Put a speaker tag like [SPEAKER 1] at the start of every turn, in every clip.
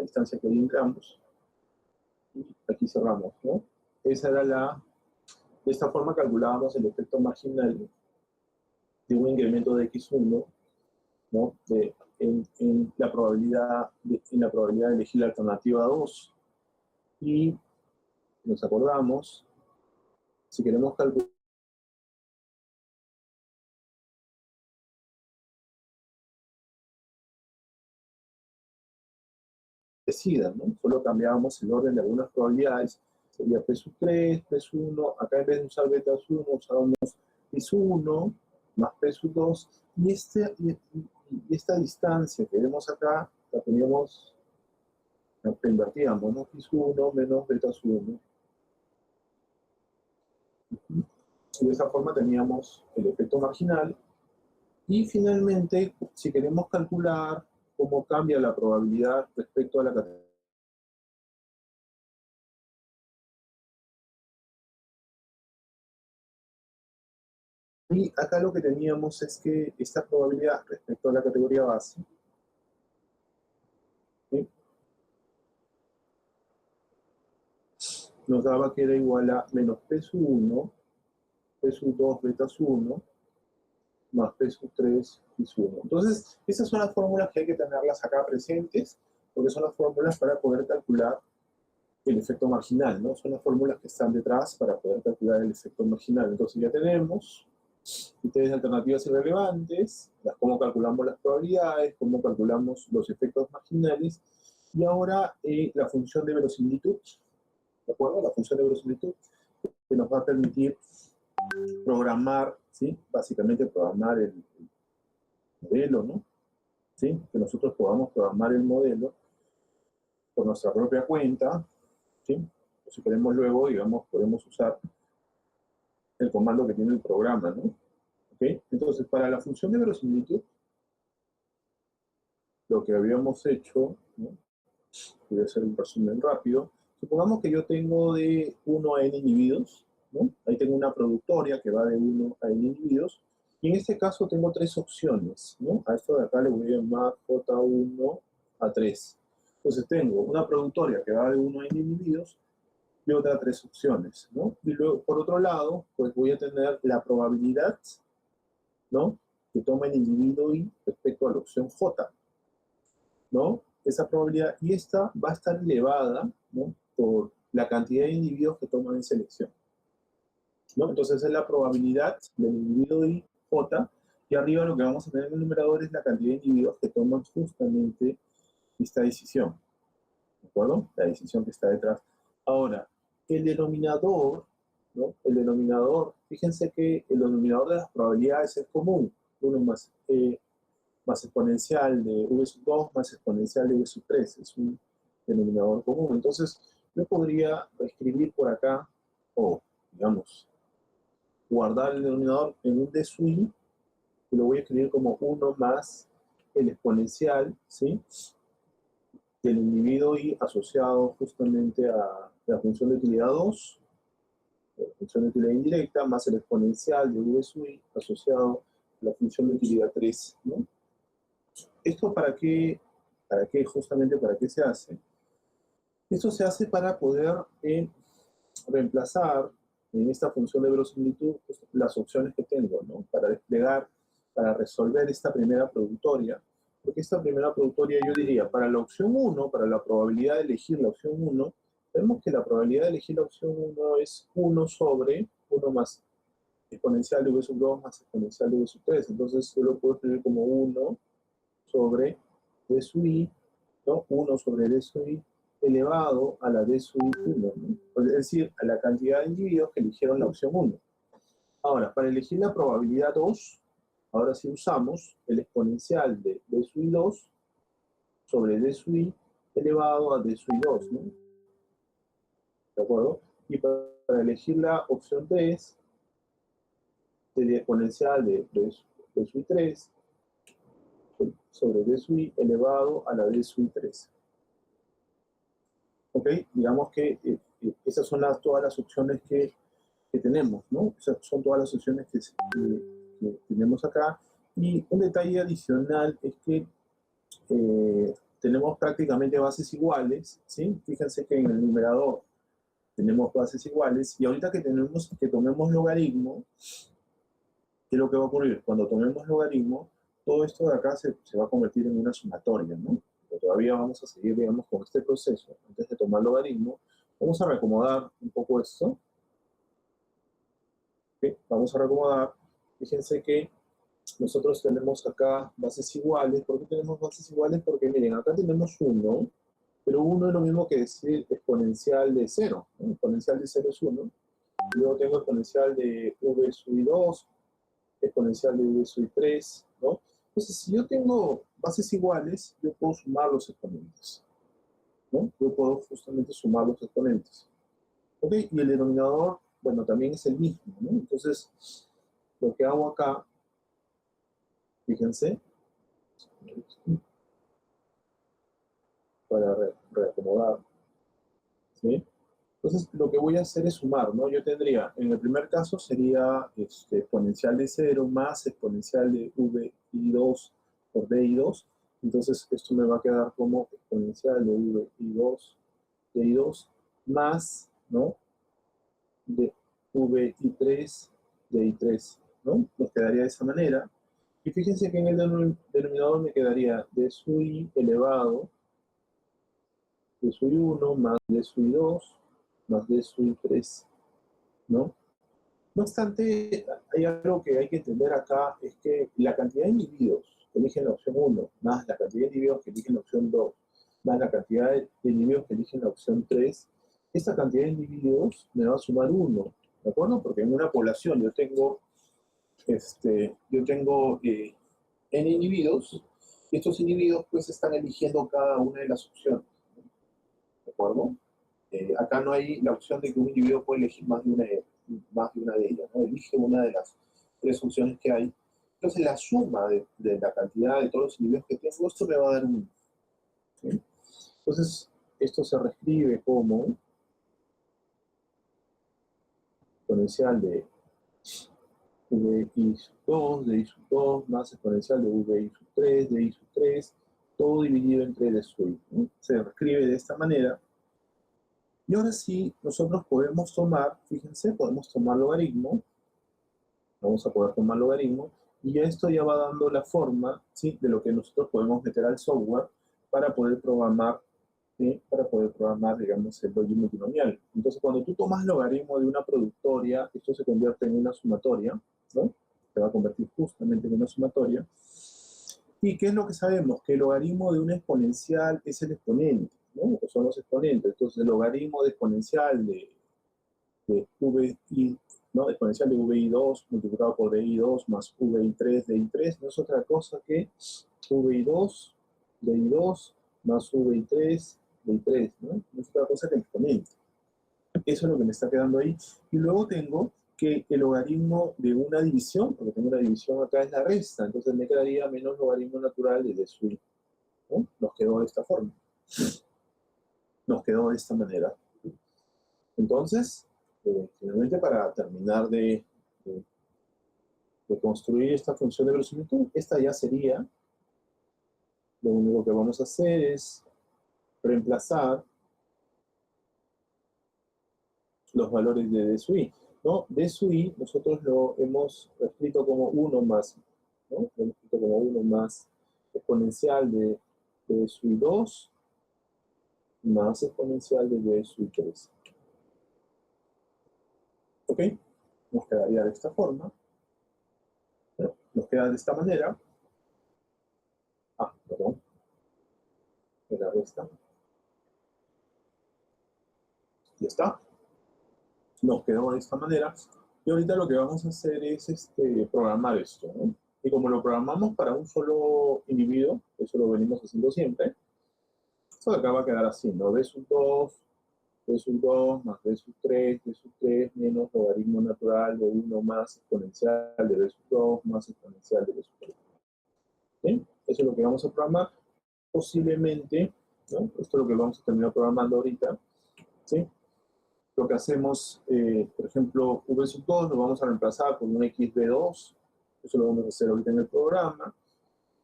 [SPEAKER 1] distancia que hay entre ambos. Y aquí cerramos, ¿no? Esa era de esta forma calculábamos el efecto marginal de un incremento de x1, ¿no? En la probabilidad de elegir la alternativa 2. Y nos acordamos, si queremos calcular ¿no? Solo cambiábamos el orden de algunas probabilidades. Sería P sub 3, P sub 1, acá en vez de usar beta sub 1 usábamos P sub 1 más P sub 2, y esta distancia que vemos acá la teníamos, la invertíamos, ¿no? P sub 1 menos beta sub 1. Y de esa forma teníamos el efecto marginal. Y finalmente, si queremos calcular cómo cambia la probabilidad respecto a la categoría, y acá lo que teníamos es que esta probabilidad respecto a la categoría base, ¿sí?, nos daba que era igual a menos P sub 1, P sub 2 beta sub 1, más P sub 3 y sub 1. Entonces, esas son las fórmulas que hay que tenerlas acá presentes, porque son las fórmulas para poder calcular el efecto marginal, ¿no? Son las fórmulas que están detrás para poder calcular el efecto marginal. Entonces ya tenemos criterios de alternativas irrelevantes, cómo calculamos las probabilidades, cómo calculamos los efectos marginales, y ahora la función de verosimilitud, ¿de acuerdo? La función de verosimilitud que nos va a permitir programar, ¿sí? Básicamente programar el modelo, ¿no? ¿Sí? Que nosotros podamos programar el modelo por nuestra propia cuenta, ¿sí? O si queremos luego, digamos, podemos usar el comando que tiene el programa, ¿no? ¿Ok? Entonces, para la función de verosimilitud, lo que habíamos hecho, ¿no? Voy a hacer un resumen rápido. Supongamos que yo tengo de 1 a n individuos, ¿no? Ahí tengo una productoria que va de 1 a n individuos, y en este caso tengo 3 opciones, ¿no? A esto de acá le voy a llamar J1 a 3. Entonces tengo una productoria que va de 1 a n individuos y otra 3 opciones, ¿no? Y luego, por otro lado, pues voy a tener la probabilidad, ¿no?, que toma el individuo I respecto a la opción J, ¿no? Esa probabilidad, y esta va a estar elevada, ¿no?, por la cantidad de individuos que toman en selección, ¿no? Entonces es la probabilidad del individuo I, J, y arriba lo que vamos a tener en el numerador es la cantidad de individuos que toman justamente esta decisión, ¿de acuerdo? La decisión que está detrás. Ahora, el denominador, ¿no? El denominador, fíjense que el denominador de las probabilidades es común, 1 más exponencial de v sub 2 más exponencial de v sub 3, es un denominador común. Entonces, yo podría escribir por acá, o digamos, guardar el denominador en un d sub I, y lo voy a escribir como 1 más el exponencial, ¿sí?, del individuo I asociado justamente a la función de utilidad 2, la función de utilidad indirecta, más el exponencial de v sub I asociado a la función de utilidad 3, ¿no? ¿Esto justamente para qué se hace? Esto se hace para poder reemplazar en esta función de verosimilitud pues, las opciones que tengo, ¿no? Para desplegar, para resolver esta primera productoria. Porque esta primera productoria yo diría, para la opción 1, para la probabilidad de elegir la opción 1, vemos que la probabilidad de elegir la opción 1 es 1 sobre 1 más exponencial de v sub 2 más exponencial de v sub 3. Entonces yo lo puedo escribir como 1 sobre d sub I, ¿no? 1 sobre d sub I elevado a la d sub I 1, ¿no? Es decir, a la cantidad de individuos que eligieron la opción 1. Ahora, para elegir la probabilidad 2, ahora sí usamos el exponencial de d sub I 2 sobre d sub I elevado a d sub I 2, ¿no? ¿De acuerdo? Y para elegir la opción 3, sería exponencial de d sub I 3 sobre d sub I elevado a la d sub I 3. ¿Ok? Digamos que esas son todas las opciones que tenemos, ¿no? Esas son todas las opciones que tenemos acá. Y un detalle adicional es que tenemos prácticamente bases iguales, ¿sí? Fíjense que en el numerador tenemos bases iguales, y ahorita que tomemos logaritmo, ¿qué es lo que va a ocurrir? Cuando tomemos logaritmo, todo esto de acá se va a convertir en una sumatoria, ¿no? Pero todavía vamos a seguir, digamos, con este proceso. Antes de tomar logaritmo, vamos a reacomodar un poco esto. ¿Okay? Vamos a reacomodar. Fíjense que nosotros tenemos acá bases iguales. ¿Por qué tenemos bases iguales? Porque miren, acá tenemos 1, pero 1 es lo mismo que decir exponencial de 0, ¿no? Exponencial de 0 es 1. Luego tengo exponencial de v sub 2, exponencial de v sub 3, ¿no? Entonces, si yo tengo bases iguales, yo puedo sumar los exponentes, ¿no? Yo puedo justamente sumar los exponentes. ¿Ok? Y el denominador, bueno, también es el mismo, ¿no? Entonces, lo que hago acá, fíjense, para reacomodar, ¿sí? Entonces, lo que voy a hacer es sumar, ¿no? Yo tendría, en el primer caso sería exponencial de 0 más exponencial de vi2 por di2. Entonces, esto me va a quedar como exponencial de vi2, di2, más, ¿no? De vi3, di3, ¿no? Nos quedaría de esa manera. Y fíjense que en el denominador me quedaría d sub i elevado, d sub 1 más d sub 2 más d sub 3, ¿no? No obstante, hay algo que hay que entender acá, es que la cantidad de individuos que eligen la opción 1, más la cantidad de individuos que eligen la opción 2, más la cantidad de individuos que eligen la opción 3, esta cantidad de individuos me va a sumar 1, ¿de acuerdo? Porque en una población yo tengo n individuos, y estos individuos pues están eligiendo cada una de las opciones, ¿de acuerdo? Acá no hay la opción de que un individuo puede elegir más de una de ellas, ¿no? Elige una de las 3 opciones que hay. Entonces la suma de la cantidad de todos los individuos que tengo, esto me va a dar 1. ¿Sí? Entonces, esto se reescribe como exponencial de vi sub 2, di sub 2, más exponencial de vi sub 3, di sub 3, todo dividido entre d sub i, ¿no? Se reescribe de esta manera. Y ahora sí, nosotros podemos tomar, fíjense, podemos tomar logaritmo, vamos a poder tomar logaritmo, y ya esto ya va dando la forma, ¿sí?, de lo que nosotros podemos meter al software para poder programar, ¿sí?, para poder programar, digamos, el login multinomial. Entonces, cuando tú tomas logaritmo de una productoria, esto se convierte en una sumatoria, ¿no? Se va a convertir justamente en una sumatoria. ¿Y qué es lo que sabemos? Que el logaritmo de una exponencial es el exponente, ¿no? O son los exponentes. Entonces, el logaritmo de exponencial de vi, ¿no? Exponencial de vi2 multiplicado por di2 más vi3 di3 no es otra cosa que vi2 di2 más vi3 di3, ¿no? No es otra cosa que el exponente. Eso es lo que me está quedando ahí. Y luego tengo que el logaritmo de una división, porque tengo una división acá, es la resta, entonces me quedaría menos logaritmo natural de d sub i, ¿no? Nos quedó de esta forma. Nos quedó de esta manera. Entonces, finalmente, para terminar de construir esta función de verosimilitud, esta ya sería, lo único que vamos a hacer es reemplazar los valores de d sub i, ¿no? D sub i nosotros lo hemos escrito como 1 más, ¿no? Lo hemos escrito como 1 más exponencial de d sub i 2 más exponencial de d sub i 3. ¿Ok? Nos quedaría de esta forma. Bueno, nos queda de esta manera. Perdón. De la resta. Ya está. Nos quedó de esta manera. Y ahorita lo que vamos a hacer es programar esto, ¿no? Y como lo programamos para un solo individuo, eso lo venimos haciendo siempre, esto de acá va a quedar así, ¿no? D sub 2 más d sub 3 menos logaritmo natural de 1 más exponencial de d sub 2 más exponencial de d sub 3. ¿Bien? Eso es lo que vamos a programar. Posiblemente, ¿no? Esto es lo que vamos a terminar programando ahorita, ¿sí? Lo que hacemos, por ejemplo, v sub 2 lo vamos a reemplazar por un xb2, eso lo vamos a hacer ahorita en el programa.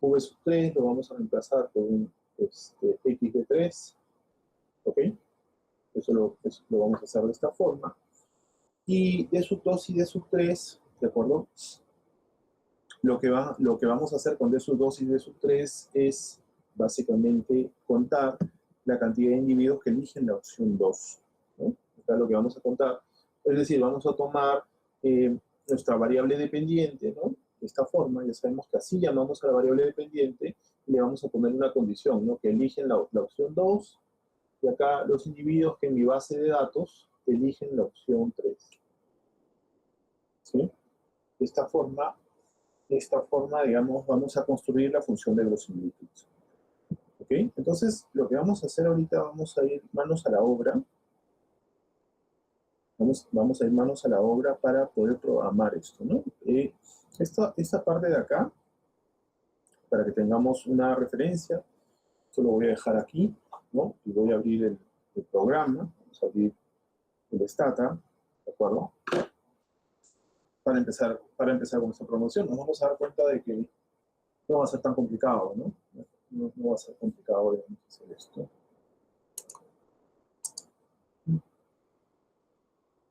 [SPEAKER 1] V sub 3 lo vamos a reemplazar por un x de 3, ¿ok? Eso lo vamos a hacer de esta forma. Y d sub 2 y d sub 3, ¿de acuerdo? Lo que vamos a hacer con d sub 2 y d sub 3 es básicamente contar la cantidad de individuos que eligen la opción 2, ¿no? Acá lo que vamos a contar, es decir, vamos a tomar nuestra variable dependiente, ¿no? De esta forma, ya sabemos que así llamamos a la variable dependiente y le vamos a poner una condición, ¿no? Que eligen la opción 2 y acá los individuos que en mi base de datos eligen la opción 3. ¿Sí? De esta forma, digamos, vamos a construir la función de verosimilitud. ¿Ok? Entonces, lo que vamos a hacer ahorita, vamos a ir manos a la obra. Vamos a ir manos a la obra para poder programar esto, ¿no? Esta parte de acá, para que tengamos una referencia, esto lo voy a dejar aquí, ¿no? Y voy a abrir el programa, vamos a abrir el Stata, ¿de acuerdo? Para empezar con esta promoción, nos vamos a dar cuenta de que no va a ser tan complicado, ¿no? No va a ser complicado de hacer esto.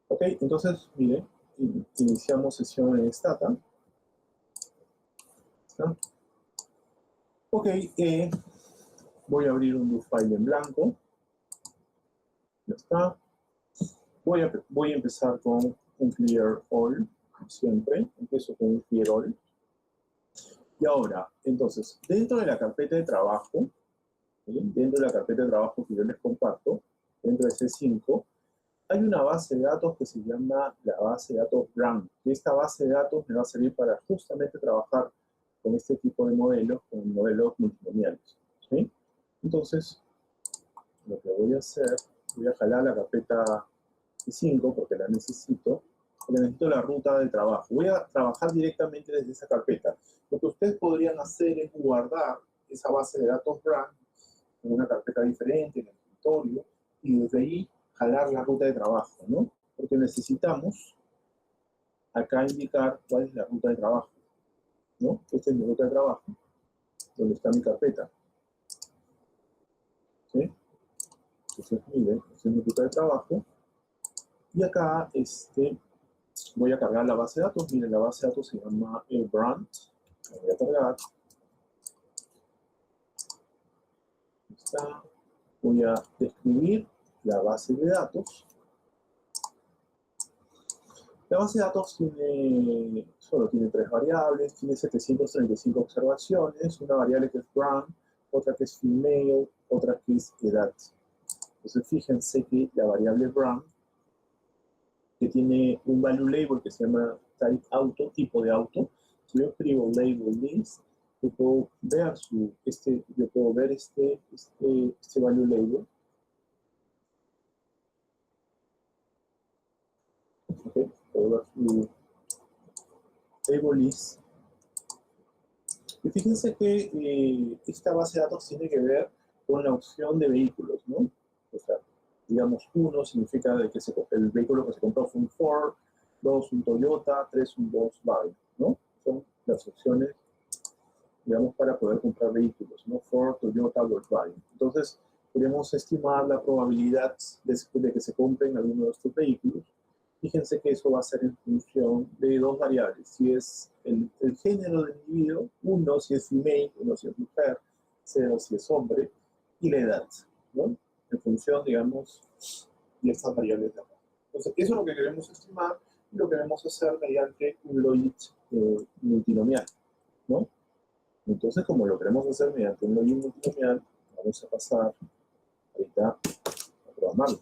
[SPEAKER 1] Ok, entonces, mire, iniciamos sesión en Stata. ¿Está? Ok, voy a abrir un do file en blanco. Ya está. Voy a empezar con un clear all, siempre. Empiezo con un clear all. Y ahora, entonces, dentro de la carpeta de trabajo, ¿sí? Dentro de la carpeta de trabajo que yo les comparto, dentro de C5, hay una base de datos que se llama la base de datos Brand. Y esta base de datos me va a servir para justamente trabajar con este tipo de modelos, con modelos multinomiales. ¿Sí? Entonces, lo que voy a hacer, voy a jalar la carpeta C5 porque la necesito la ruta de trabajo. Voy a trabajar directamente desde esa carpeta. Lo que ustedes podrían hacer es guardar esa base de datos Brand en una carpeta diferente, en el escritorio, y desde ahí jalar la ruta de trabajo, ¿no? Porque necesitamos acá indicar cuál es la ruta de trabajo, ¿no? Esta es mi ruta de trabajo, donde está mi carpeta. ¿Sí? Entonces, miren, esta es mi ruta de trabajo. Y acá, voy a cargar la base de datos. Miren, la base de datos se llama Brand. La voy a cargar. Está. Voy a describir la base de datos. La base de datos solo tiene 3 variables, tiene 735 observaciones, una variable que es brand, otra que es female, otra que es edad. Entonces fíjense que la variable brand, que tiene un value label que se llama type auto, tipo de auto, si yo escribo label list, yo puedo ver este value label. Okay, puedo ver su label list. Y fíjense que esta base de datos tiene que ver con la opción de vehículos, ¿no? O sea, digamos, 1 significa de que el vehículo que se compró fue un Ford, 2 un Toyota, 3 un Volkswagen, ¿no? Son las opciones, digamos, para poder comprar vehículos, ¿no? Ford, Toyota, Volkswagen. Entonces, queremos estimar la probabilidad de que se compren alguno de estos vehículos. Fíjense que eso va a ser en función de 2 variables. Si es el género del individuo, 1 si es female, 1 si es mujer, 0 si es hombre, y la edad, ¿no? En función, digamos, de estas variables de acá. Entonces, eso es lo que queremos estimar y lo queremos hacer mediante un logit multinomial, ¿no? Entonces, como lo queremos hacer mediante un logit multinomial, vamos a pasar ahorita a programarlo.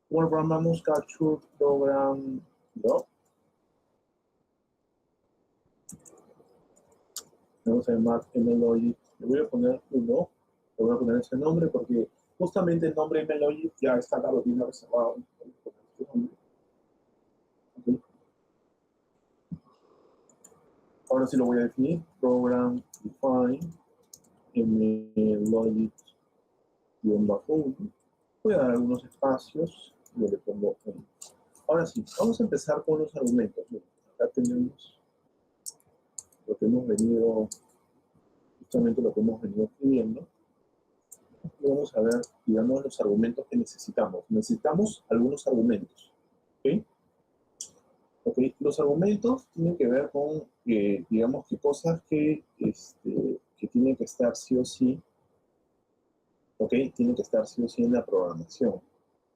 [SPEAKER 1] ¿Cómo programamos capture program? ¿No? Vamos a llamar mlogit. Le voy a poner 1. Le voy a poner ese nombre porque justamente el nombre mlogit ya está acá, lo tiene reservado. Okay. Ahora sí lo voy a definir. Program define mlogit-1. Voy a dar algunos espacios y le pongo 1. Ahora sí, vamos a empezar con los argumentos. Acá tenemos lo que hemos venido justamente lo que hemos venido escribiendo. Y vamos a ver, digamos, los argumentos que necesitamos. Necesitamos algunos argumentos. ¿Ok? ¿Ok? Los argumentos tienen que ver con, digamos, que cosas que tienen que estar sí o sí, ¿ok? Tienen que estar sí o sí en la programación,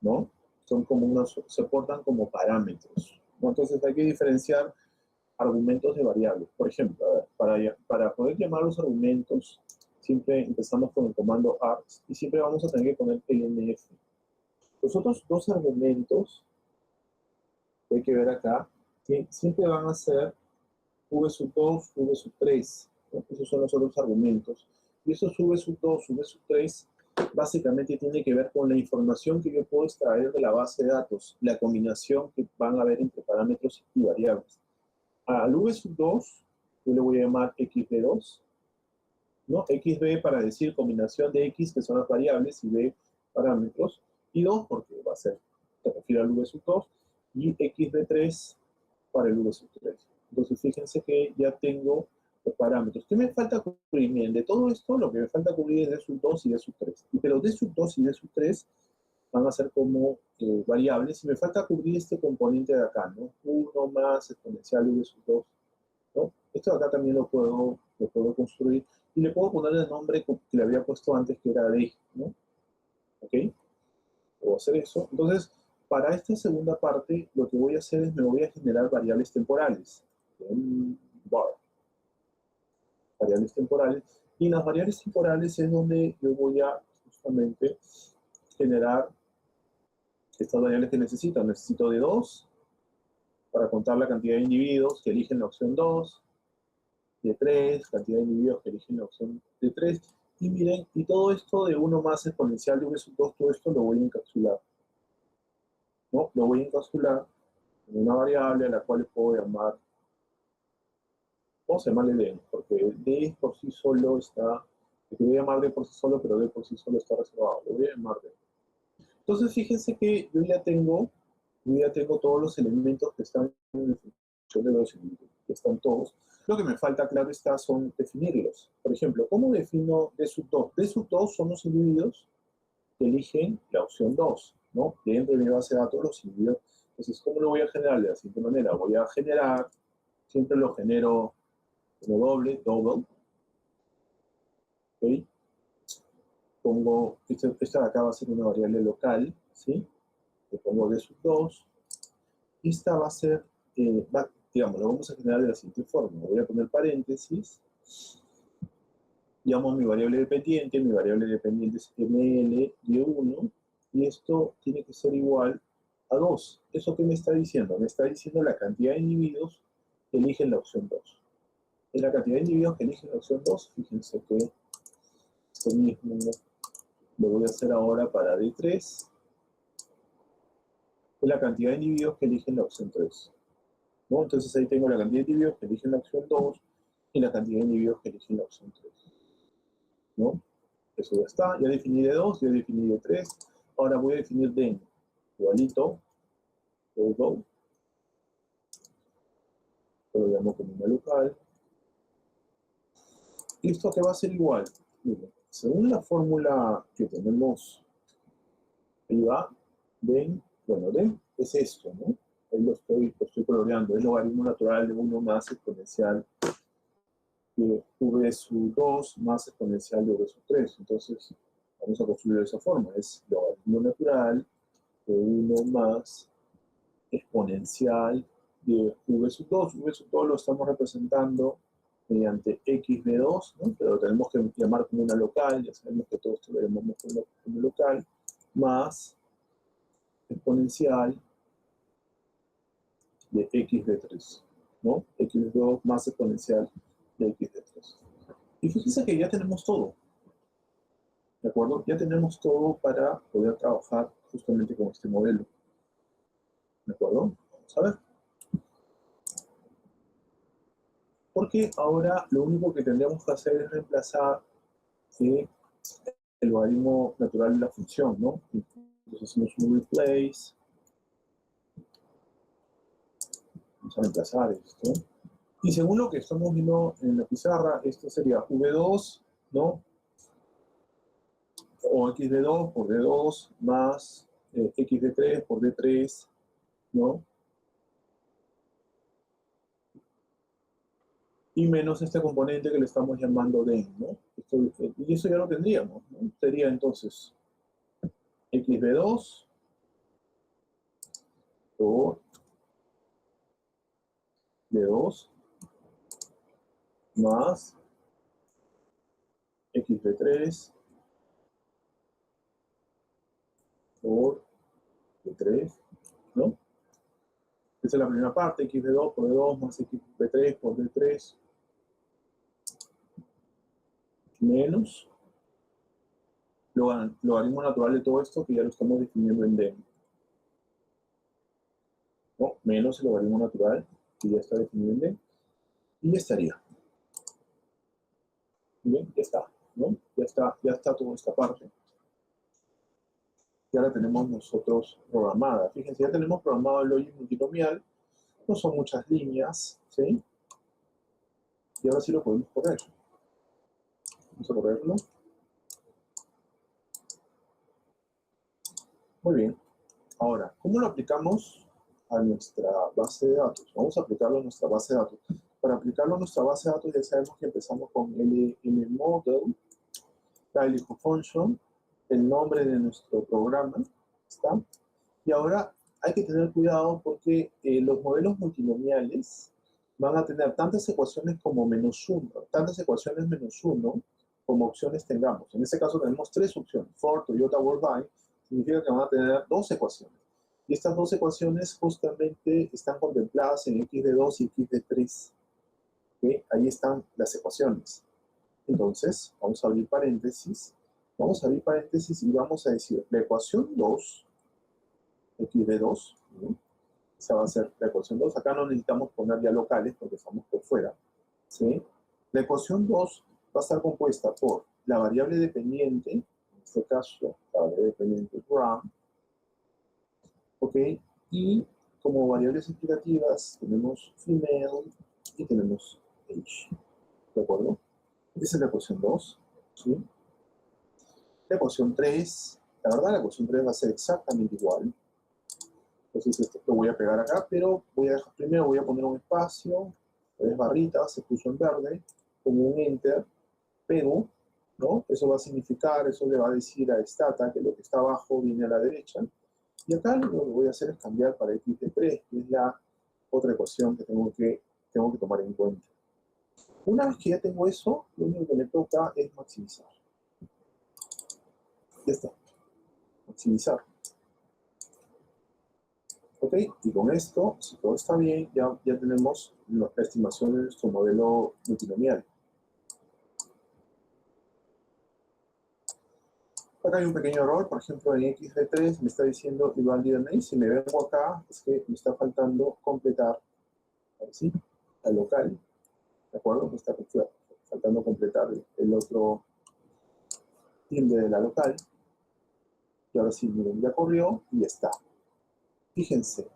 [SPEAKER 1] ¿no? Son como unos, se portan como parámetros, ¿no? Entonces hay que diferenciar argumentos de variables. Por ejemplo, a ver, para poder llamar los argumentos, siempre empezamos con el comando args y siempre vamos a tener que poner lnf. Los otros dos argumentos que hay que ver acá, que siempre van a ser v2, v3, ¿no? Esos son los otros argumentos. Y esos v2, v3, básicamente tiene que ver con la información que yo puedo extraer de la base de datos, la combinación que van a haber entre parámetros y variables. Al v2, yo le voy a llamar xb2, ¿no? xb para decir combinación de x, que son las variables, y b, parámetros, y 2 porque va a ser, se refiere al v2, y xb3 para el v3. Entonces, fíjense que ya tengo los parámetros. ¿Qué me falta cubrir? Bien, de todo esto, lo que me falta cubrir es d2 y d3. Pero d2 y d3 van a ser como variables, y me falta cubrir este componente de acá, ¿no? 1 más exponencial v2, ¿no? Esto de acá también lo puedo construir, y le puedo poner el nombre que le había puesto antes, que era d, ¿no? ¿Ok? Puedo hacer eso. Entonces, para esta segunda parte, lo que voy a hacer es me voy a generar variables temporales. Variables temporales. Y en las variables temporales es donde yo voy a justamente generar estas variables que necesito. Necesito de 2 para contar la cantidad de individuos que eligen la opción 2, de 3, cantidad de individuos que eligen la opción de 3. Y miren, y todo esto de 1 más exponencial de v2, todo esto lo voy a encapsular, ¿no? Lo voy a encapsular en una variable a la cual le puedo llamar, vamos a llamarle d, porque d por sí solo está, le voy a llamar d por sí solo, pero d por sí solo está reservado, le voy a llamar d. Entonces fíjense que yo ya tengo todos los elementos que están en la función de los individuos, que están todos. Lo que me falta, claro está, son definirlos. Por ejemplo, ¿cómo defino d2? d2 son los individuos que eligen la opción 2, ¿no? Dentro de mi base de datos, los individuos. Entonces, ¿cómo lo voy a generar? De la siguiente manera, voy a generar, siempre lo genero como double, ¿ok? Pongo, esta de acá va a ser una variable local, ¿sí? Le pongo d2, y esta va a ser, digamos, lo vamos a generar de la siguiente forma. Voy a poner paréntesis, llamo mi variable dependiente es ml de 1, y esto tiene que ser igual a 2. ¿Eso qué me está diciendo? Me está diciendo la cantidad de individuos que eligen la opción 2. En la cantidad de individuos que eligen la opción 2, fíjense que esto mismo lo voy a hacer ahora para D3, es la cantidad de individuos que eligen la opción 3. ¿No? Entonces ahí tengo la cantidad de individuos que eligen la opción 2 y la cantidad de individuos que eligen la opción 3. ¿No? Eso ya está, ya definí de 2, ya definí de 3. Ahora voy a definir de n, igualito, go, lo llamo como una local. ¿Y esto qué va a ser igual? Miren, según la fórmula que tenemos arriba, den, bueno, den es esto, ¿no? Ahí lo estoy coloreando, es logaritmo natural de 1 más exponencial de v2 más exponencial de v3. Entonces, vamos a construir de esa forma. Es logaritmo natural de 1 más exponencial de v2. v2 lo estamos representando mediante x de 2, ¿no? Pero lo tenemos que llamar como una local, ya sabemos que todo esto lo llamamos como local, más exponencial de x de 3, ¿no? X de 2 más exponencial de x de 3. Y fíjense que ya tenemos todo, ¿de acuerdo? Ya tenemos todo para poder trabajar justamente con este modelo, ¿de acuerdo? Vamos a ver. Porque ahora lo único que tendríamos que hacer es reemplazar el logaritmo natural de la función, ¿no? Entonces hacemos un replace. Vamos a reemplazar esto. Y según lo que estamos viendo en la pizarra, esto sería v2 ¿no? O x de 2 por d2 más x de 3 por d3, ¿no? Y menos este componente que le estamos llamando den, ¿no? Y eso ya lo tendríamos, ¿no? Sería entonces x de 2 por d2 más x de 3 por d3, ¿no? Esa es la primera parte, x de 2 por d2 más x de 3 por d3 menos logaritmo natural de todo esto que ya lo estamos definiendo en D, ¿no? Menos el logaritmo natural que ya está definido en D y ya estaría. Bien, ya está, ¿no? Ya está toda esta parte. Ya la tenemos nosotros programada. Fíjense, ya tenemos programado el logic multinomial. No son muchas líneas, ¿sí? Y ahora sí lo podemos correr. Vamos a correrlo. Muy bien. Ahora, ¿cómo lo aplicamos a nuestra base de datos? Vamos a aplicarlo a nuestra base de datos. Para aplicarlo a nuestra base de datos ya sabemos que empezamos con el model, la function, el nombre de nuestro programa, ¿está? Y ahora hay que tener cuidado porque los modelos multinomiales van a tener tantas ecuaciones como menos uno, tantas ecuaciones menos uno como opciones tengamos. En este caso tenemos tres opciones. Ford, Toyota, Worldwide, significa que van a tener dos ecuaciones. Y estas dos ecuaciones justamente están contempladas en x de 2 y x de 3. ¿Okay? Ahí están las ecuaciones. Entonces, vamos a abrir paréntesis. Vamos a abrir paréntesis y vamos a decir, la ecuación 2, x de 2, ¿no? Esa va a ser la ecuación 2. Acá no necesitamos poner ya locales porque estamos por fuera, ¿sí? La ecuación 2 va a estar compuesta por la variable dependiente, en este caso, la variable dependiente RAM, ¿ok? Y como variables explicativas tenemos female y tenemos age, ¿de acuerdo? Esa es la ecuación 2, ¿sí? La ecuación 3, la verdad la ecuación 3 va a ser exactamente igual. Entonces esto lo voy a pegar acá, pero primero voy a poner un espacio, 3 barritas, se puso en verde, como un enter, pego, ¿no? Eso va a significar, eso le va a decir a Stata que lo que está abajo viene a la derecha. Y acá lo que voy a hacer es cambiar para x de 3, que es la otra ecuación que tengo que tomar en cuenta. Una vez que ya tengo eso, lo único que me toca es maximizar. Ya está. Maximizar. Ok, y con esto, si todo está bien, ya tenemos la estimación de nuestro modelo multinomial. Acá hay un pequeño error, por ejemplo, en x de 3 me está diciendo igual DNA. Si me vengo acá, es que me está faltando completar, ¿sí? La local, ¿de acuerdo? Me está faltando completar el otro tilde de la local. Y ahora sí, miren, ya corrió y ya está. Fíjense,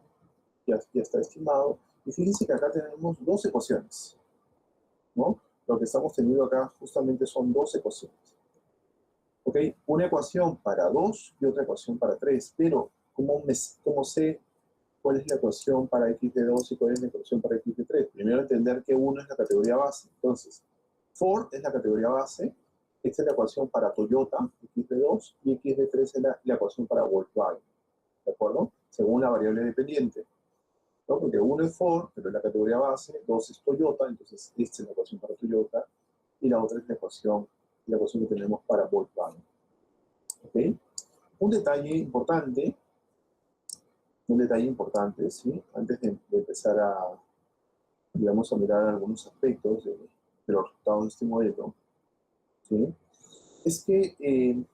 [SPEAKER 1] ya está estimado. Y fíjense que acá tenemos dos ecuaciones, ¿no? Lo que estamos teniendo acá justamente son dos ecuaciones. ¿Ok? Una ecuación para 2 y otra ecuación para 3. Pero, ¿cómo sé cuál es la ecuación para x de 2 y cuál es la ecuación para x de 3? Primero entender que 1 es la categoría base. Entonces, Ford es la categoría base. Esta es la ecuación para Toyota, x de 2, y x de 3 es la ecuación para Volkswagen. ¿De acuerdo? Según la variable dependiente, ¿no? Porque 1 es Ford, pero es la categoría base, 2 es Toyota, entonces esta es la ecuación para Toyota, y la otra es la ecuación que tenemos para Volkswagen. ¿Ok? Un detalle importante, ¿sí? Antes de empezar digamos, a mirar algunos aspectos de los resultados de este modelo, ¿sí? Es que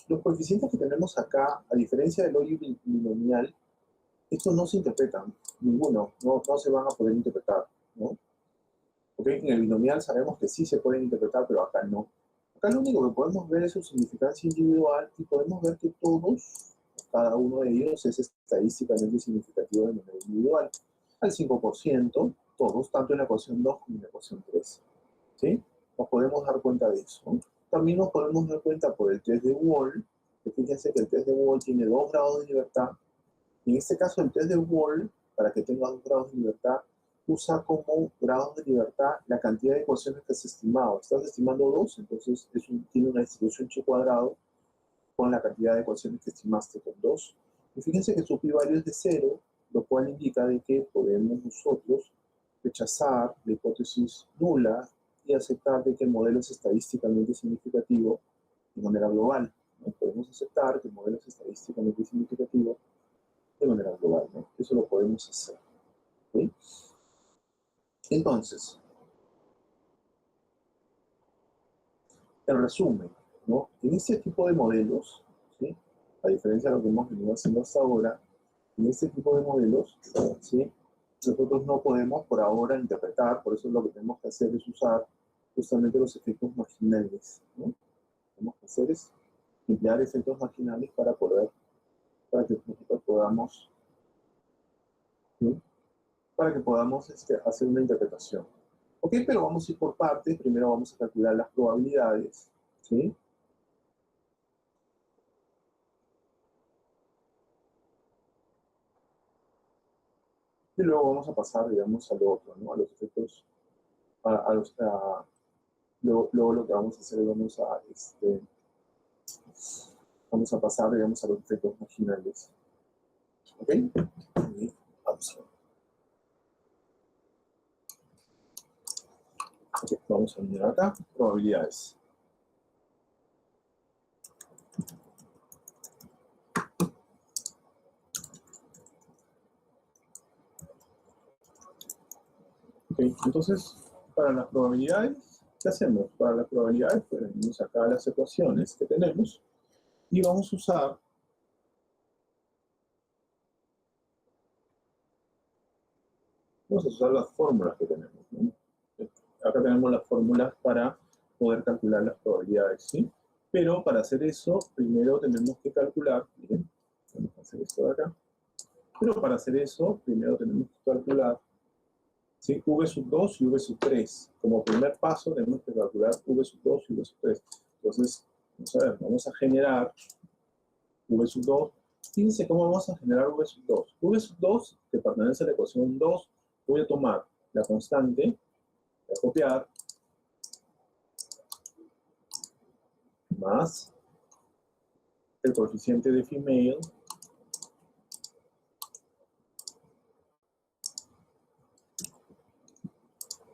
[SPEAKER 1] los coeficientes que tenemos acá, a diferencia del logic binomial, estos no se interpretan, ninguno, no se van a poder interpretar, ¿no? Porque en el binomial sabemos que sí se pueden interpretar, pero acá no. Acá lo único que podemos ver es su significancia individual y podemos ver que cada uno de ellos es estadísticamente significativo de manera individual. Al 5%, todos, tanto en la ecuación 2 como en la ecuación 3. ¿Sí? Nos podemos dar cuenta de eso, ¿no? también nos podemos dar cuenta por el test de Wall, que fíjense que el test de Wall tiene 2 grados de libertad. En este caso, el test de Wall, para que tenga 2 grados de libertad, usa como grados de libertad la cantidad de ecuaciones que has estimado. Estás estimando 2, entonces tiene una distribución chi cuadrado con la cantidad de ecuaciones que estimaste con 2. Y fíjense que su p-value es de 0, lo cual indica de que podemos nosotros rechazar la hipótesis nula y aceptar de que el modelo es estadísticamente significativo de manera global, ¿no? Podemos aceptar que el modelo es estadísticamente significativo de manera global, ¿no? Eso lo podemos hacer, ¿sí? Entonces, en resumen, ¿no? En este tipo de modelos, ¿sí? A diferencia de lo que hemos venido haciendo hasta ahora, en este tipo de modelos, ¿sí? Nosotros no podemos por ahora interpretar, por eso lo que tenemos que hacer es usar justamente los efectos marginales, ¿no? Lo que tenemos que hacer es emplear efectos marginales para que nosotros podamos, ¿sí? Para que podamos hacer una interpretación. Ok, pero vamos a ir por partes. Primero vamos a calcular las probabilidades, ¿sí? Y luego vamos a pasar, digamos, al otro, ¿no? A los efectos, luego lo que vamos a hacer es vamos a pasar, digamos, a los efectos marginales. ¿Ok? Y vamos a ver. Okay, vamos a venir acá, probabilidades. Ok, entonces, para las probabilidades, ¿qué hacemos? Para las probabilidades, pues venimos acá a las ecuaciones que tenemos y vamos a usar las fórmulas que tenemos, ¿no? Acá tenemos las fórmulas para poder calcular las probabilidades, ¿sí? Pero para hacer eso, primero tenemos que calcular, miren, vamos a hacer esto de acá. Pero para hacer eso, primero tenemos que calcular, ¿sí? V sub 2 y V sub 3. Como primer paso, tenemos que calcular V sub 2 y V sub 3. Entonces, vamos a ver, vamos a generar V sub 2. Fíjense cómo vamos a generar V sub 2. V sub 2, que pertenece a la ecuación 2, voy a tomar la constante, voy a copiar, más el coeficiente de female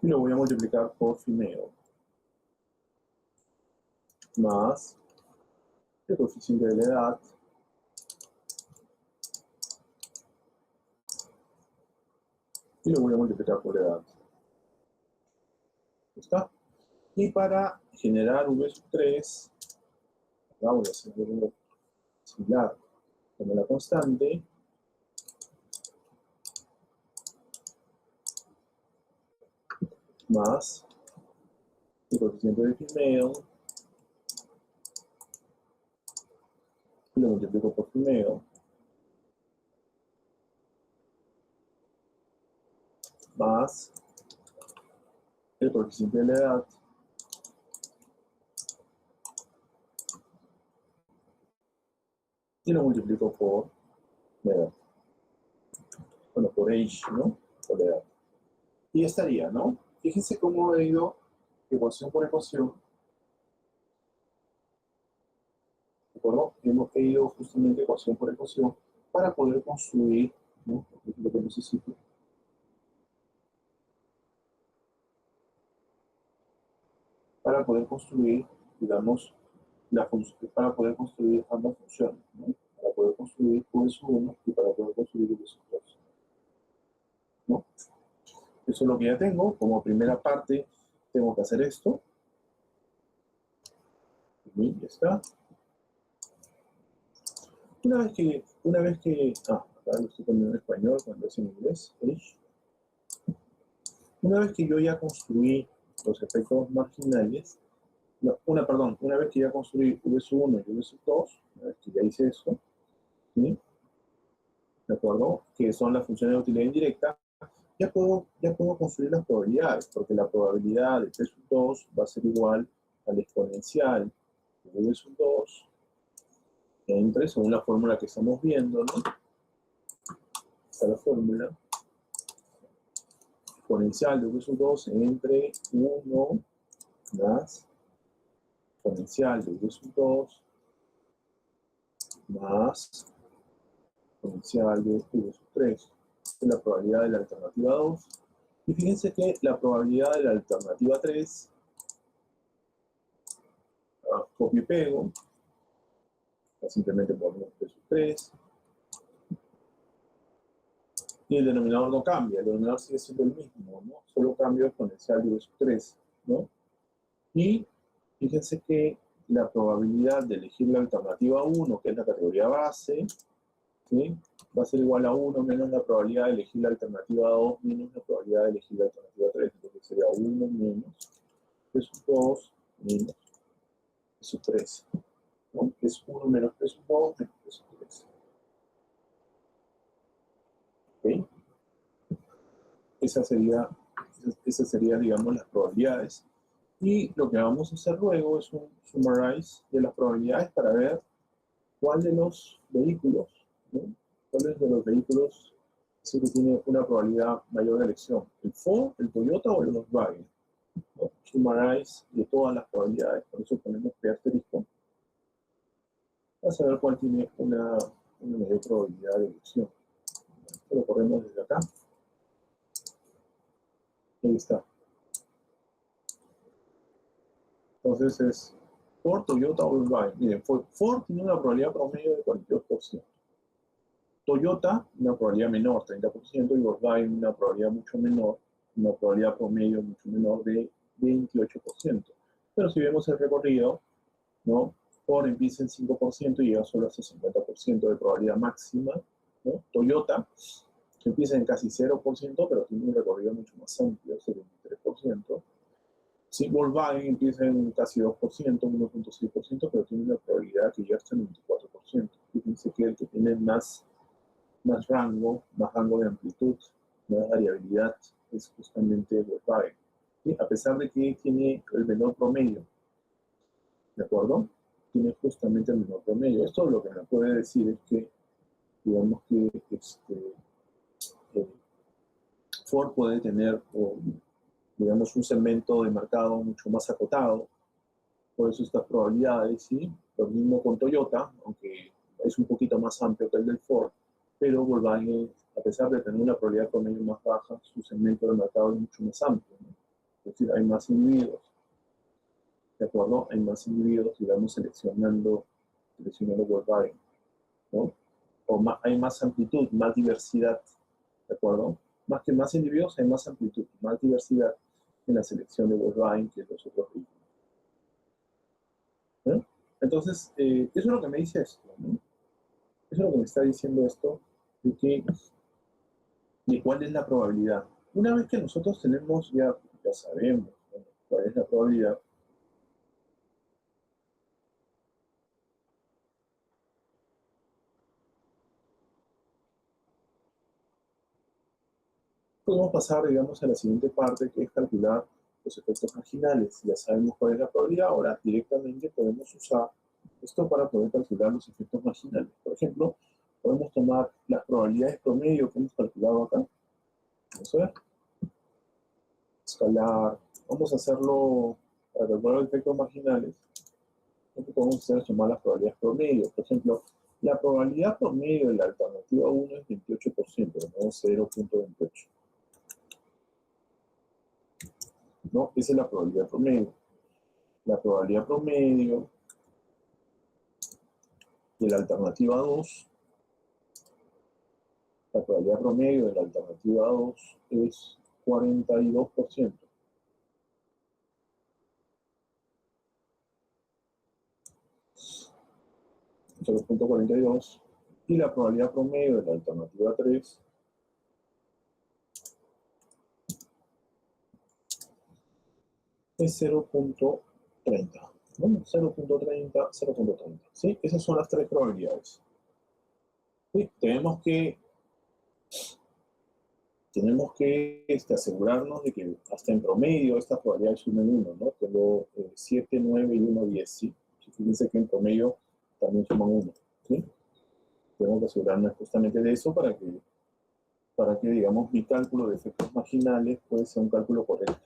[SPEAKER 1] y lo voy a multiplicar por female más el coeficiente de la edad y lo voy a multiplicar por edad. ¿Está? Y para generar V sub 3, voy a hacer algo similar. Como la constante, más el coeficiente de female y lo multiplico por female más el coeficiente de la edad y lo multiplico por la edad. Bueno, por age, ¿no? Por la edad. Y estaría, ¿no? Fíjense cómo he ido ecuación por ecuación. ¿De acuerdo? Hemos ido justamente ecuación por ecuación para poder construir, ¿no? Lo que necesito. Para poder construir, digamos, para poder construir ambas funciones, ¿no? Para poder construir V1 y para poder construir V2, ¿no? Eso es lo que ya tengo. Como primera parte, tengo que hacer esto. Y ya está. Una vez que acá lo estoy poniendo en español cuando es en inglés. Una vez que yo ya construí los efectos marginales, una vez que ya construí V1 y V2, una vez que ya hice eso, ¿sí? ¿De acuerdo? Que son las funciones de utilidad indirecta, ya puedo construir las probabilidades, porque la probabilidad de P2 va a ser igual al exponencial de v sub 2 entre, según la fórmula que estamos viendo, ¿no? Está la fórmula. Exponencial de v sub 2 entre 1 más exponencial de v sub 2 más exponencial de v sub 3. Es la probabilidad de la alternativa 2. Y fíjense que la probabilidad de la alternativa 3, copio y pego, simplemente ponemos v sub 3. Y el denominador no cambia, el denominador sigue siendo el mismo, ¿no? Solo cambio exponencial de v sub 3, ¿no? Y fíjense que la probabilidad de elegir la alternativa 1, que es la categoría base, ¿sí? Va a ser igual a 1 menos la probabilidad de elegir la alternativa 2 menos la probabilidad de elegir la alternativa 3. Entonces sería 1 menos v sub 2 menos v sub 3. ¿No? Es 1 menos v sub 2 menos v sub 3. ¿Ok? Esas serían, digamos, las probabilidades. Y lo que vamos a hacer luego es un summarize de las probabilidades para ver cuál de los vehículos, ¿no? ¿Cuáles de los vehículos sí que tiene una probabilidad mayor de elección? ¿El Ford, el Toyota o el Volkswagen? ¿No? Summarize de todas las probabilidades, por eso ponemos P asterisco. Vamos a ver cuál tiene una mayor probabilidad de elección. Esto lo corremos desde acá. Ahí está. Entonces es Ford, Toyota o Volkswagen. Miren, Ford tiene una probabilidad promedio de 42%. Toyota, una probabilidad menor, 30%, y Volkswagen, una probabilidad mucho menor, una probabilidad promedio mucho menor de 28%. Pero si vemos el recorrido, ¿no? Ford empieza en 5% y llega solo a ese 50% de probabilidad máxima, ¿no? Toyota empieza en casi 0%, pero tiene un recorrido mucho más amplio, es el 23%. Sí, Volkswagen empieza en casi 2%, 1.6%, pero tiene una probabilidad que llega hasta el 24%. Fíjense que el que tiene más rango de amplitud, más variabilidad, es justamente Volkswagen. ¿Sí? A pesar de que tiene el menor promedio, ¿de acuerdo? Tiene justamente el menor promedio. Esto lo que me puede decir es que, digamos que Ford puede tener, digamos, un segmento de mercado mucho más acotado, por eso estas probabilidades, ¿sí? Lo mismo con Toyota, aunque es un poquito más amplio que el del Ford, pero Volkswagen, a pesar de tener una probabilidad promedio más baja, su segmento de mercado es mucho más amplio, ¿no? Es decir, hay más individuos, ¿de acuerdo? Hay más individuos, digamos, seleccionando Volkswagen, ¿no? O hay más amplitud, más diversidad, ¿de acuerdo? Más que más individuos, hay más amplitud, más diversidad en la selección de Volkswagen que los otros vehículos. ¿No? Entonces, eso es lo que me dice esto, ¿no? Eso es lo que me está diciendo esto, de cuál es la probabilidad. Una vez que nosotros tenemos, ya sabemos, ¿no?, cuál es la probabilidad, podemos pasar, digamos, a la siguiente parte, que es calcular los efectos marginales. Ya sabemos cuál es la probabilidad, ahora directamente podemos usar esto para poder calcular los efectos marginales. Por ejemplo, podemos tomar las probabilidades promedio que hemos calculado acá. Vamos a ver. Escalar. Vamos a hacerlo para calcular los efectos marginales. Lo que podemos hacer es tomar las probabilidades promedio. Por ejemplo, la probabilidad promedio de la alternativa 1 es 28%, de modo 0.28. ¿No? Esa es la probabilidad promedio. La probabilidad promedio de la alternativa 2, la probabilidad promedio de la alternativa 2 es 42%. Y la probabilidad promedio de la alternativa 3 es 0.30. Bueno, 0.30, 0.30. ¿Sí? Esas son las tres probabilidades. ¿Sí? Tenemos que tenemos que asegurarnos de que hasta en promedio estas probabilidades sumen 1, ¿no? Tengo 7, 9 y 1, 10, ¿sí? Fíjense que en promedio también suman 1, ¿sí? Tengo que asegurarme justamente de eso para que, digamos, mi cálculo de efectos marginales puede ser un cálculo correcto.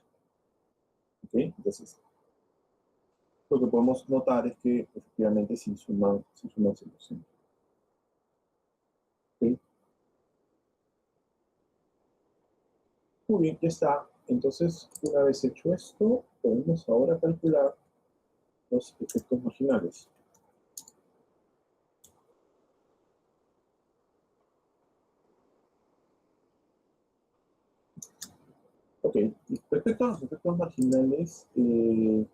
[SPEAKER 1] ¿Ok? Entonces, lo que podemos notar es que efectivamente sí suman 100%. ¿Ok? Muy bien, ya está. Entonces, una vez hecho esto, podemos ahora calcular los efectos marginales. Ok, respecto a los efectos marginales, lo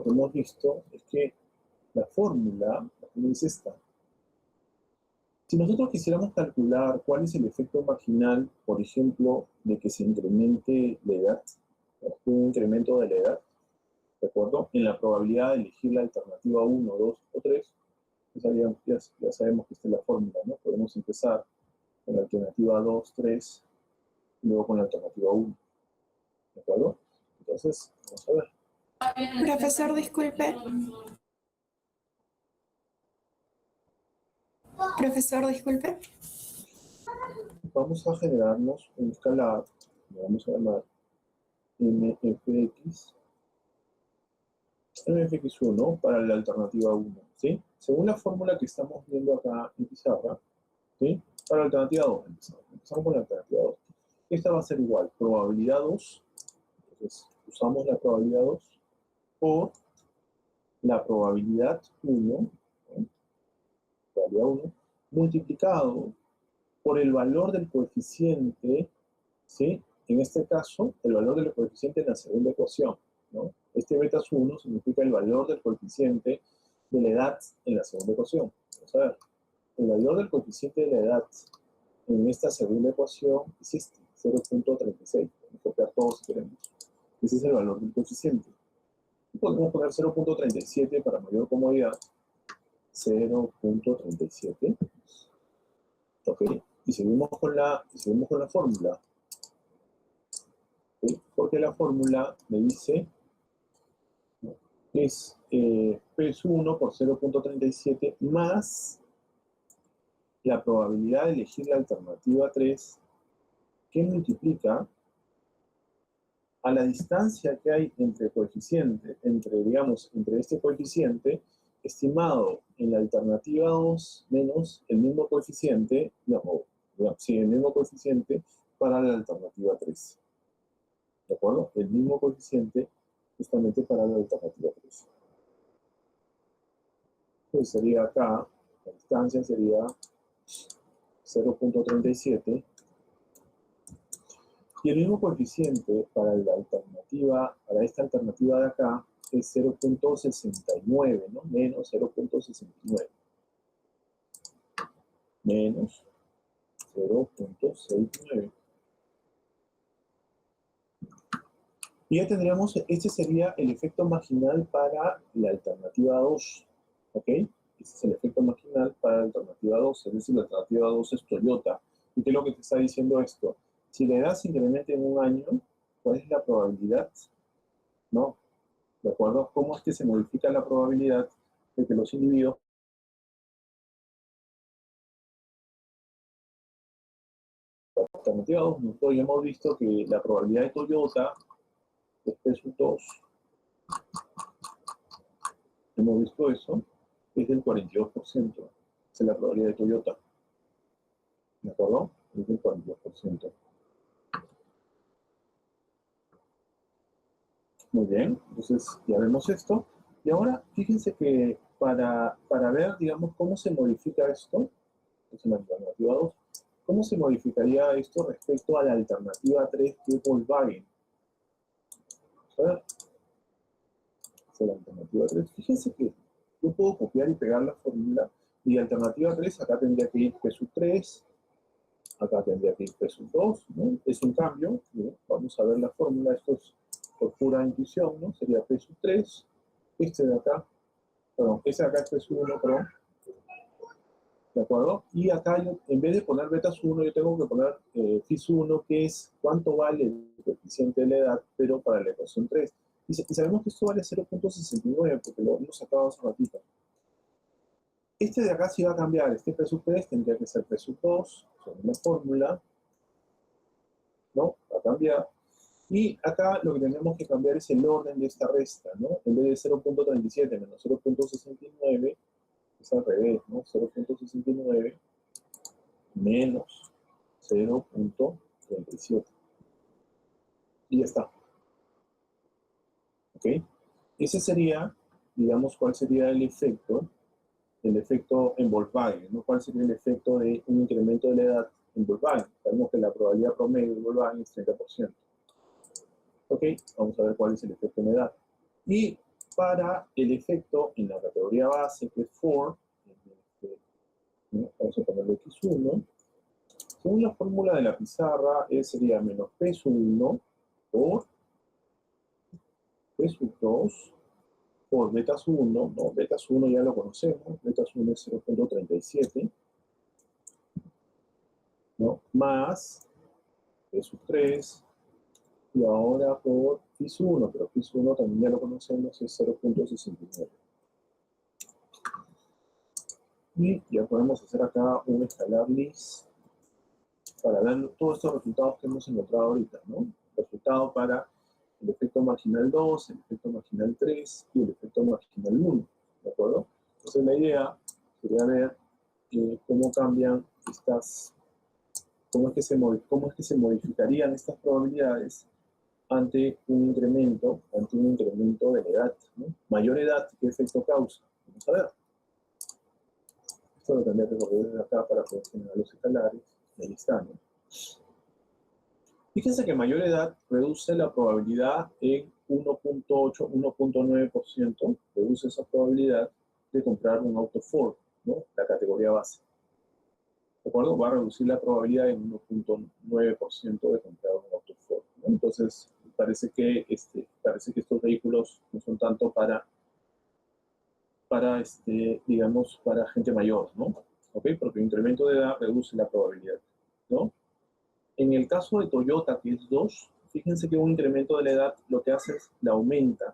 [SPEAKER 1] que hemos visto es que la fórmula es esta. Si nosotros quisiéramos calcular cuál es el efecto marginal, por ejemplo, de que se incremente la edad, un incremento de la edad, ¿de acuerdo? En la probabilidad de elegir la alternativa 1, 2 o 3, ya sabemos que esta es la fórmula, ¿no? Podemos empezar con la alternativa 2, 3, y luego con la alternativa 1, ¿de acuerdo? Entonces, vamos a ver.
[SPEAKER 2] Profesor, disculpe. Profesor, disculpe.
[SPEAKER 1] Vamos a generarnos un escalar, le vamos a llamar mfx1 para la alternativa 1, ¿sí? Según la fórmula que estamos viendo acá en pizarra, ¿sí? Para la alternativa 2, empezamos con la alternativa 2. Esta va a ser igual, probabilidad 2, entonces usamos la probabilidad 2 por la probabilidad 1, ¿no? Probabilidad 1, multiplicado por el valor del coeficiente, ¿sí? En este caso, el valor del coeficiente en la segunda ecuación, ¿no? Este beta 1 significa el valor del coeficiente de la edad en la segunda ecuación. Vamos a ver, el valor del coeficiente de la edad en esta segunda ecuación es este, 0.36. Podemos copiar todo si queremos. Ese es el valor del coeficiente. Y podemos poner 0.37 para mayor comodidad. 0.37. Ok. Y seguimos con la fórmula. ¿Sí? Porque la fórmula me dice que es P1 por 0.37 más la probabilidad de elegir la alternativa 3 que multiplica a la distancia que hay entre coeficiente, entre este coeficiente estimado en la alternativa 2 menos el mismo coeficiente, el mismo coeficiente para la alternativa 3. ¿De acuerdo? El mismo coeficiente justamente para la alternativa 3. Pues sería acá, la distancia sería 0.37 y el mismo coeficiente para esta alternativa de acá es 0.69, ¿no? Menos 0.69. Menos 0.69. Y ya tendríamos, este sería el efecto marginal para la alternativa 2, ¿ok? Este es el efecto marginal para la alternativa 2, es decir, la alternativa 2 es Toyota. ¿Y qué es lo que te está diciendo esto? Si la edad se incrementa en un año, ¿cuál es la probabilidad? ¿No? ¿De acuerdo? ¿Cómo es que se modifica la probabilidad de que los individuos... La alternativa 2, nosotros ya hemos visto que la probabilidad de Toyota es P2, hemos visto eso, es del 42%. Esa es la probabilidad de Toyota. ¿De acuerdo? Es del 42%. Muy bien, entonces ya vemos esto. Y ahora fíjense que para ver, digamos, cómo se modifica esto, es la alternativa 2, ¿cómo se modificaría esto respecto a la alternativa 3 que es Volkswagen? A ver, esa es la alternativa 3. Fíjense que yo puedo copiar y pegar la fórmula y alternativa 3, acá tendría que ir P3, acá tendría que ir P2, ¿no? Es un cambio, ¿no? Vamos a ver la fórmula, esto es por pura intuición, ¿no? Sería P3, este de acá, perdón, ese de acá es P1, perdón, ¿De acuerdo? Y acá yo, en vez de poner betas 1, yo tengo que poner FIS 1, que es cuánto vale el coeficiente de la edad, pero para la ecuación 3. Y sabemos que esto vale 0.69, porque lo hemos sacado hace ratito. Este de acá sí va a cambiar. Este P3 tendría que ser P2, son una fórmula, ¿no? Va a cambiar. Y acá lo que tenemos que cambiar es el orden de esta resta, ¿no? En vez de 0.37 menos 0.69, es al revés, ¿no? 0.69 menos 0.37. Y ya está. ¿Ok? Ese sería, digamos, cuál sería el efecto en Volkswagen, ¿no? ¿Cuál sería el efecto de un incremento de la edad en Volkswagen? Sabemos que la probabilidad promedio de Volkswagen es 30%. ¿Ok? Vamos a ver cuál es el efecto en edad. Y para el efecto en la categoría base, que es 4, ¿no? Vamos a ponerle X1. Según la fórmula de la pizarra, sería menos P1 por P2 por betas 1, no, betas 1 ya lo conocemos, betas 1 es 0.37, ¿no? Más P3, y ahora por FIS 1, pero FIS 1 también ya lo conocemos, es 0.69. Y ya podemos hacer acá un escalar list para ver todos estos resultados que hemos encontrado ahorita, ¿no? Resultado para el efecto marginal 2, el efecto marginal 3 y el efecto marginal 1, ¿de acuerdo? Entonces la idea sería ver cómo cambian estas, cómo es que se modificarían estas probabilidades ante un incremento de la edad, ¿no? Mayor edad, ¿qué efecto causa? Vamos a ver. Esto lo tendría que correr desde acá para poder generar los escalares. Ahí está, ¿no? Fíjense que mayor edad reduce la probabilidad en 1.8, 1.9%, reduce esa probabilidad de comprar un auto Ford, ¿no? La categoría base. ¿De acuerdo? Va a reducir la probabilidad en 1.9% de comprar un auto Ford, ¿no? Entonces, parece que estos vehículos no son tanto para digamos, para gente mayor, ¿no? ¿Ok? Porque el incremento de edad reduce la probabilidad, ¿no? En el caso de Toyota, que es 2, fíjense que un incremento de la edad lo que hace es la aumenta.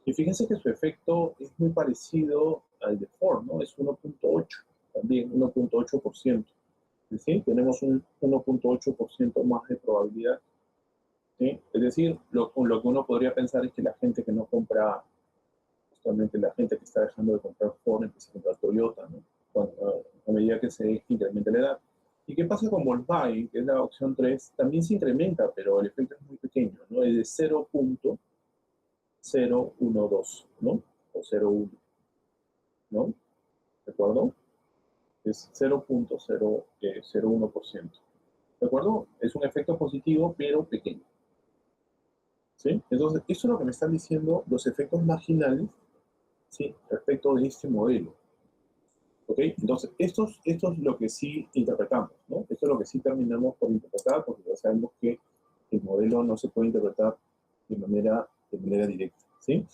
[SPEAKER 1] Y fíjense que su efecto es muy parecido al de Ford, ¿no? Es 1.8, también 1.8%. ¿Sí? Tenemos un 1.8% más de probabilidad. ¿Sí? Es decir, lo que uno podría pensar es que la gente que no compra, justamente la gente que está dejando de comprar Ford, empieza a comprar Toyota, ¿no? A medida que se incrementa la edad. ¿Y qué pasa con Volkswagen, que es la opción 3? También se incrementa, pero el efecto es muy pequeño, ¿no? Es de 0.012, ¿no? O 0.1, ¿no? ¿De acuerdo? Es 0.001%. ¿De acuerdo? Es un efecto positivo, pero pequeño. ¿Sí? Entonces, eso es lo que me están diciendo los efectos marginales, ¿sí? Respecto de este modelo. ¿Ok? Entonces, esto es lo que sí interpretamos, ¿no? Esto es lo que sí terminamos por interpretar, porque ya sabemos que el modelo no se puede interpretar de manera directa, ¿sí?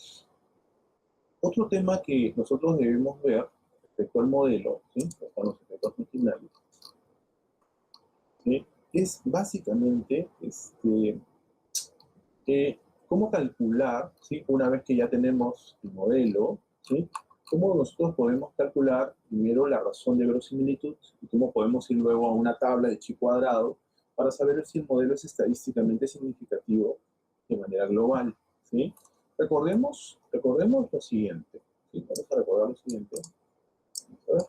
[SPEAKER 1] Otro tema que nosotros debemos ver respecto al modelo, ¿sí? Están los efectos marginales, ¿sí? Es básicamente cómo calcular, ¿sí? Una vez que ya tenemos el modelo, ¿sí? Cómo nosotros podemos calcular primero la razón de verosimilitud y cómo podemos ir luego a una tabla de chi cuadrado para saber si el modelo es estadísticamente significativo de manera global, ¿sí? Recordemos lo siguiente, ¿sí? Vamos a recordar lo siguiente. Vamos a ver.